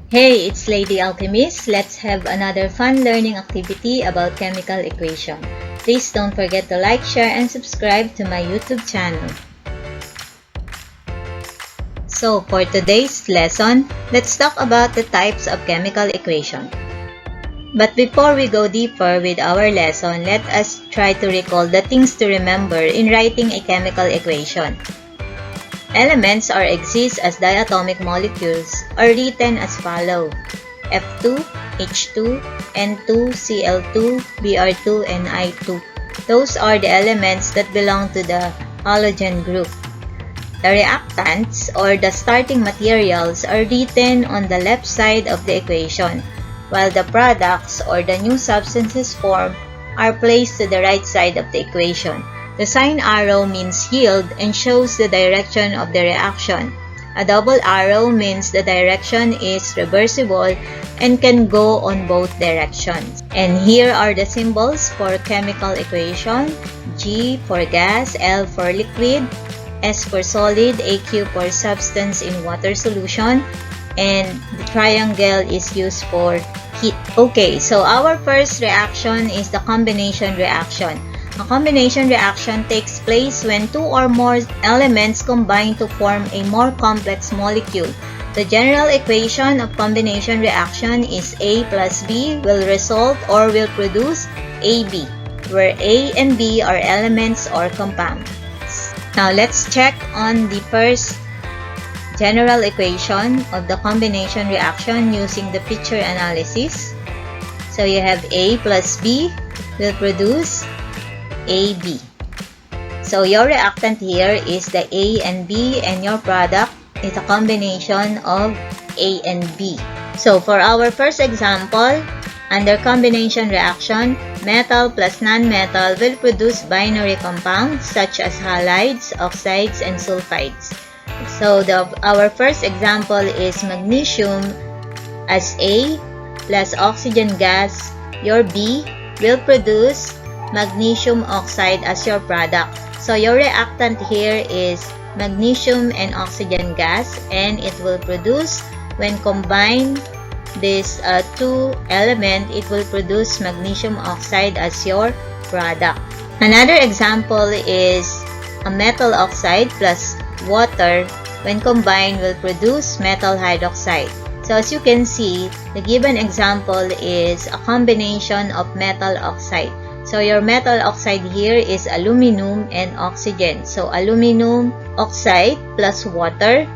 Hey, it's Lady Alchemist. Let's have another fun learning activity about chemical equation. Please don't forget to like, share, and subscribe to my YouTube channel. So, for today's lesson, let's talk about the types of chemical equation. But before we go deeper with our lesson, let us try to recall the things to remember in writing a chemical equation. Elements or exist as diatomic molecules are written as follow: F2, H2, N2, Cl2, Br2, and I2. Those are the elements that belong to the halogen group. The reactants or the starting materials are written on the left side of the equation, while the products or the new substances formed are placed to the right side of the equation. The sign arrow means yield and shows the direction of the reaction. A double arrow means the direction is reversible and can go on both directions. And here are the symbols for chemical equation: G for gas, L for liquid, S for solid, AQ for substance in water solution, and the triangle is used for heat. Okay, so our first reaction is the combination reaction. A combination reaction takes place when two or more elements combine to form a more complex molecule. The general equation of combination reaction is A plus B will result or will produce AB, where A and B are elements or compounds. Now let's check on the first general equation of the combination reaction using the picture analysis. So you have A plus B will produce AB. So your reactant here is the A and B, and your product is a combination of A and B. So for our first example, under combination reaction, metal plus non-metal will produce binary compounds such as halides, oxides, and sulfides. So our first example is magnesium as A plus oxygen gas. Your B will produce magnesium oxide as your product. So your reactant here is magnesium and oxygen gas, and it will produce, when combined these two elements, it will produce magnesium oxide as your product. Another example is a metal oxide plus water, when combined will produce metal hydroxide. So as you can see, the given example is a combination of metal oxide. So your metal oxide here is aluminum and oxygen. So aluminum oxide plus water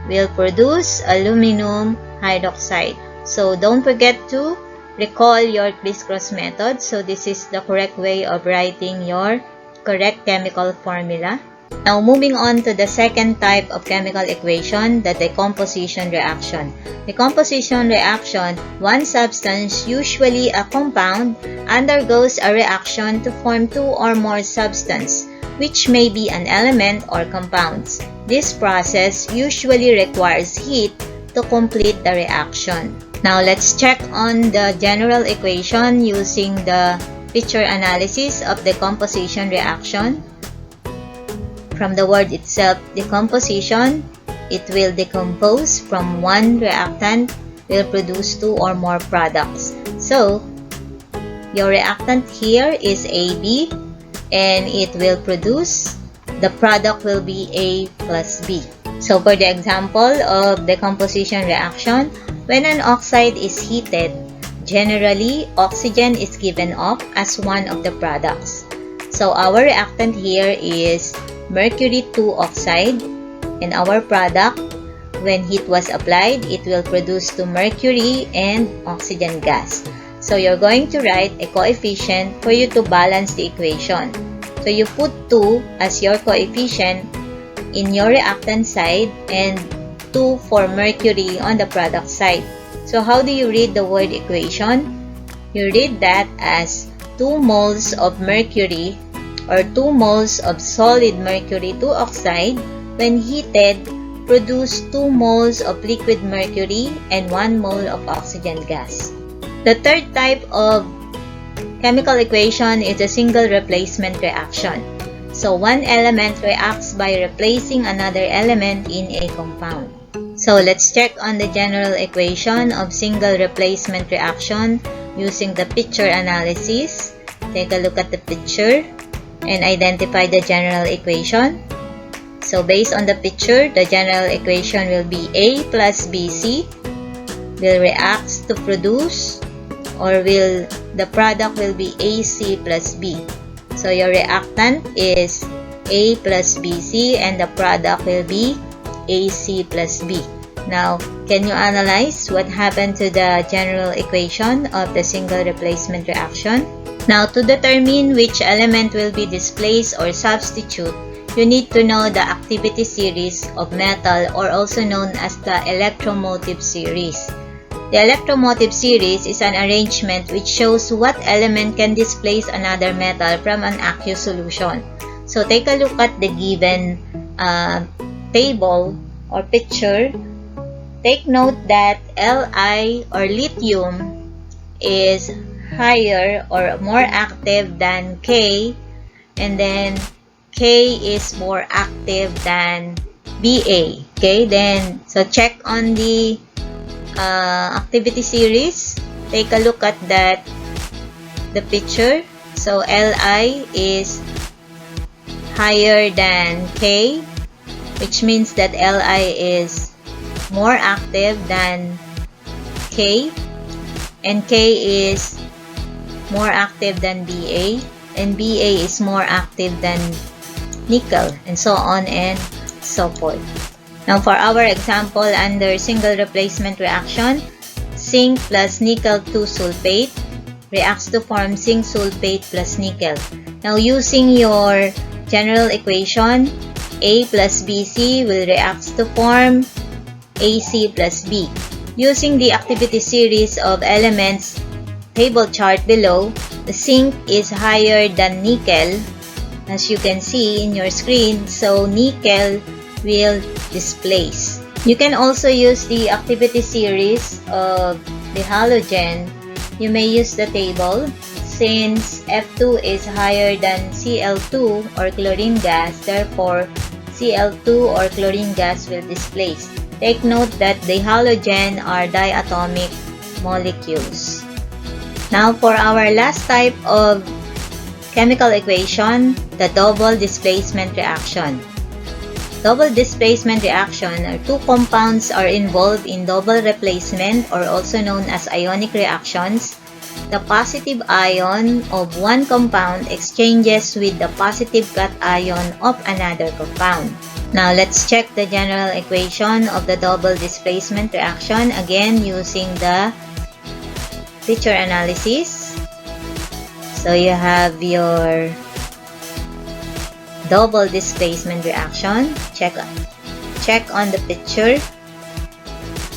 will produce aluminum hydroxide. So don't forget to recall your crisscross method. So this is the correct way of writing your correct chemical formula. Now moving on to the second type of chemical equation, the decomposition reaction. Decomposition reaction, one substance, usually a compound, undergoes a reaction to form two or more substances, which may be an element or compounds. This process usually requires heat to complete the reaction. Now let's check on the general equation using the picture analysis of decomposition reaction. From the word itself, decomposition, it will decompose from one reactant, will produce two or more products. So, your reactant here is AB, and it will produce, the product will be A plus B. So, for the example of decomposition reaction, when an oxide is heated, generally, oxygen is given off as one of the products. So, our reactant here is mercury 2 oxide, and our product, when heat was applied, it will produce 2 mercury and oxygen gas. So you're going to write a coefficient for you to balance the equation. So you put 2 as your coefficient in your reactant side and 2 for mercury on the product side. So how do you read the word equation? You read that as 2 moles of mercury or 2 moles of solid mercury 2 oxide, when heated, produce 2 moles of liquid mercury and 1 mole of oxygen gas. The third type of chemical equation is a single replacement reaction. So one element reacts by replacing another element in a compound. So let's check on the general equation of single replacement reaction using the picture analysis. Take a look at the picture and identify the general equation. So based on the picture, the general equation will be A plus BC will react to produce, or the product will be AC plus B. So your reactant is A plus BC and the product will be AC plus B. Now, can you analyze what happened to the general equation of the single replacement reaction? Now, to determine which element will be displaced or substitute, you need to know the activity series of metal, or also known as the electromotive series. The electromotive series is an arrangement which shows what element can displace another metal from an aqueous solution. So take a look at the given table or picture. Take note that Li, or lithium, is higher or more active than K, and then K is more active than Ba. Okay, then so check on the activity series. Take a look at the picture. So Li is higher than K, which means that Li is more active than K, and K is more active than Ba, and Ba is more active than nickel, and so on and so forth. Now for our example under single replacement reaction, zinc plus nickel 2 sulfate reacts to form zinc sulfate plus nickel. Now using your general equation, A plus BC will react to form AC plus B. Using the activity series of elements table chart below, the zinc is higher than nickel, as you can see in your screen, so nickel will displace. You can also use the activity series of the halogen. You may use the table since F2 is higher than Cl2 or chlorine gas, therefore Cl2 or chlorine gas will displace. Take note that the halogen are diatomic molecules. Now for our last type of chemical equation, the double displacement reaction. Double displacement reaction, or two compounds are involved in double replacement, or also known as ionic reactions. The positive ion of one compound exchanges with the positive cation of another compound. Now let's check the general equation of the double displacement reaction, again using the picture analysis. So you have your double displacement reaction. Check on the picture.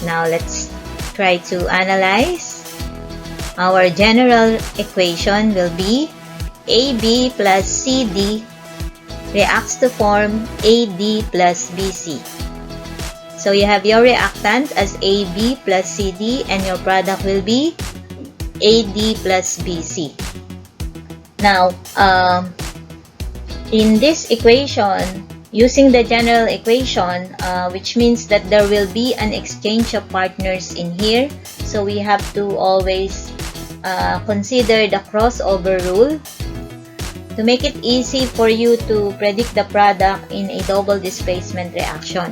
Now let's try to analyze. Our general equation will be AB plus CD reacts to form AD plus BC. So you have your reactant as AB plus CD and your product will be AD plus BC. Now, in this equation, using the general equation, which means that there will be an exchange of partners in here, so we have to always consider the crossover rule to make it easy for you to predict the product in a double displacement reaction.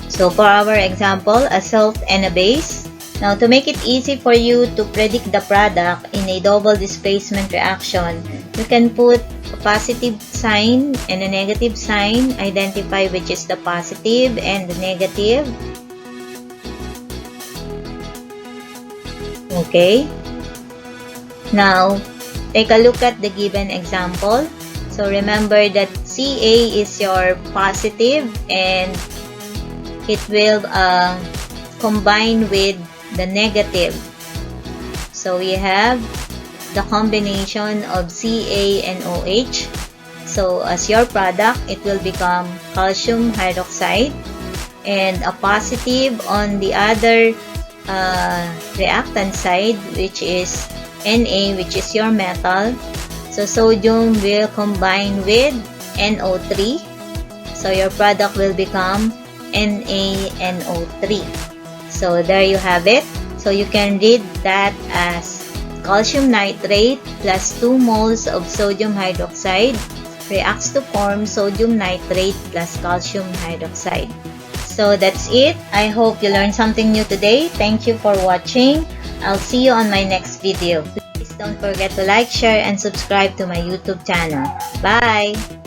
So for our example, a salt and a base. Now to make it easy for you to predict the product in a double displacement reaction, you can put a positive sign and a negative sign, identify which is the positive and the negative. Okay. Now, take a look at the given example. So remember that Ca is your positive and it will combine with the negative. So we have the combination of Ca and OH. So as your product, it will become calcium hydroxide, and a positive on the other reactant side, which is Na, which is your metal. So sodium will combine with NO3. So your product will become NaNO3. So there you have it. So you can read that as calcium nitrate plus 2 moles of sodium hydroxide reacts to form sodium nitrate plus calcium hydroxide. So that's it. I hope you learned something new today. Thank you for watching. I'll see you on my next video. Please don't forget to like, share, and subscribe to my YouTube channel. Bye!